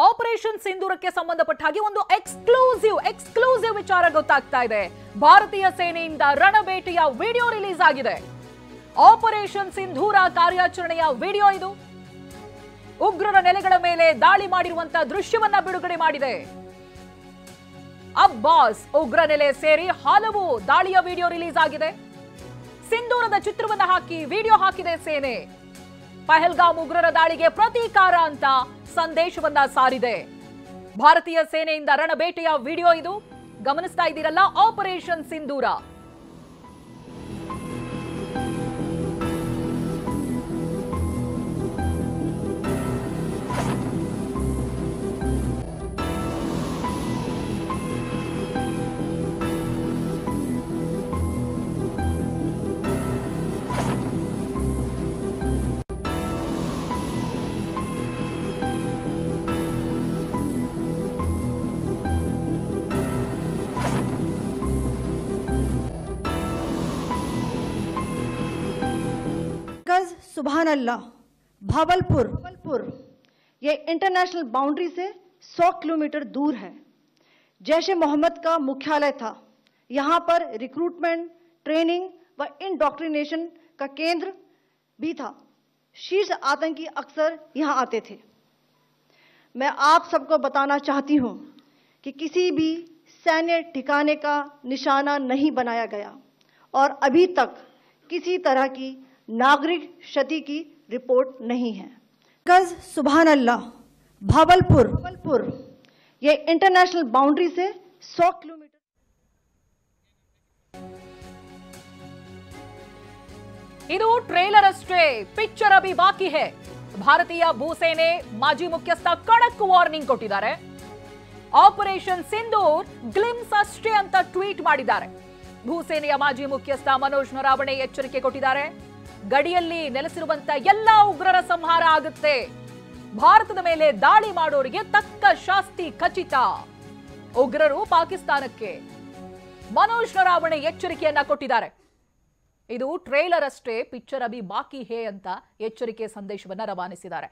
Operation ಸಿಂಧೂರಕ್ಕೆ ಸಂಬಂಧಪಟ್ಟ ಹಾಗೆ ಒಂದು ಎಕ್ಸ್ಕ್ಲೂಸಿವ್ ವಿಚಾರ ಗೊತ್ತಾಗ್ತಾ ಇದೆ. ಭಾರತೀಯ ಸೇನೆಯಿಂದ ರಣಬೇಟೆಯ ವಿಡಿಯೋ ರಿಲೀಸ್ ಆಗಿದೆ. ಆಪರೇಷನ್ ಸಿಂಧೂರ ಕಾರ್ಯಾಚರಣೆಯ ವಿಡಿಯೋ ಇದು. ಉಗ್ರರ ನೆಲೆಗಳ ಮೇಲೆ ದಾಳಿ ಮಾಡಿರುವಂತಹ ದೃಶ್ಯವನ್ನ ಬಿಡುಗಡೆ ಮಾಡಿದೆ. ಅಬ್ಬಾಸ್ ಉಗ್ರ ನೆಲೆ ಸೇರಿ ಹಲವು ದಾಳಿಯ ವಿಡಿಯೋ ರಿಲೀಸ್ ಆಗಿದೆ. ಸಿಂಧೂರದ ಚಿತ್ರವನ್ನ ಹಾಕಿ ವಿಡಿಯೋ ಹಾಕಿದೆ ಸೇನೆ. ಪಹಲ್ಗಾಮ್ ಉಗ್ರರ ದಾಳಿಗೆ ಪ್ರತೀಕಾರ ಅಂತ ಸಂದೇಶವನ್ನ ಸಾರಿದೆ. ಭಾರತೀಯ ಸೇನೆಯಿಂದ ರಣಬೇಟೆಯ ವಿಡಿಯೋ ಇದು. ಗಮನಿಸ್ತಾ ಇದ್ದೀರಲ್ಲ, ಆಪರೇಷನ್ ಸಿಂಧೂರ. सुभान अल्लाह भावलपुर ये इंटरनेशनल बाउंड्री से 100 किलोमीटर दूर है। जैश ए मोहम्मद का मुख्यालय था। यहाँ पर रिक्रूटमेंट, ट्रेनिंग व इंडॉक्ट्रिनेशन का केंद्र भी था। शीर्ष आतंकी अक्सर यहाँ आते थे। मैं आप सबको बताना चाहती हूँ कि किसी भी सैन्य ठिकाने का निशाना नहीं बनाया गया और अभी तक किसी तरह की नागरिक क्षति की रिपोर्ट नहीं है। गज सुभान अल्लाह भावलपुर ये इंटरनेशनल बाउंड्री से 100 किलोमीटर। ಇದು ಟ್ರೇಲರ್ ಅಷ್ಟೇ, ಪಿಕ್ಚರ್ ಅಭಿ ಬಾಕಿ ಹೈ. ಭಾರತೀಯ ಭೂಸೇನೆ ಮಾಜಿ ಮುಖ್ಯಸ್ಥ ಖಡಕ್ ವಾರ್ನಿಂಗ್ ಕೊಟ್ಟಿದ್ದಾರೆ. ಆಪರೇಷನ್ ಸಿಂಧೂರ್ ಗ್ಲಿಮ್ಸ್ ಅಷ್ಟೇ ಅಂತ ಟ್ವೀಟ್ ಮಾಡಿದ್ದಾರೆ. ಭೂಸೇನೆಯ ಮಾಜಿ ಮುಖ್ಯಸ್ಥ ಮನೋಜ್ ನರಾವಣೆ ಎಚ್ಚರಿಕೆ ಕೊಟ್ಟಿದ್ದಾರೆ. ಗಡಿಯಲ್ಲಿ ನೆಲೆಸಿರುವಂತಹ ಎಲ್ಲಾ ಉಗ್ರರ ಸಂಹಾರ ಆಗುತ್ತೆ. ಭಾರತದ ಮೇಲೆ ದಾಳಿ ಮಾಡೋರಿಗೆ ತಕ್ಕ ಶಾಸ್ತಿ ಖಚಿತ. ಉಗ್ರರು ಪಾಕಿಸ್ತಾನಕ್ಕೆ. ಮನೋಜ್ ನರಾವಣೆ ಎಚ್ಚರಿಕೆಯನ್ನ ಕೊಟ್ಟಿದ್ದಾರೆ. ಇದು ಟ್ರೇಲರ್ ಅಷ್ಟೇ, ಪಿಕ್ಚರ್ ಅಭಿ ಬಾಕಿ ಹೇ ಅಂತ ಎಚ್ಚರಿಕೆ ಸಂದೇಶವನ್ನ ರವಾನಿಸಿದ್ದಾರೆ.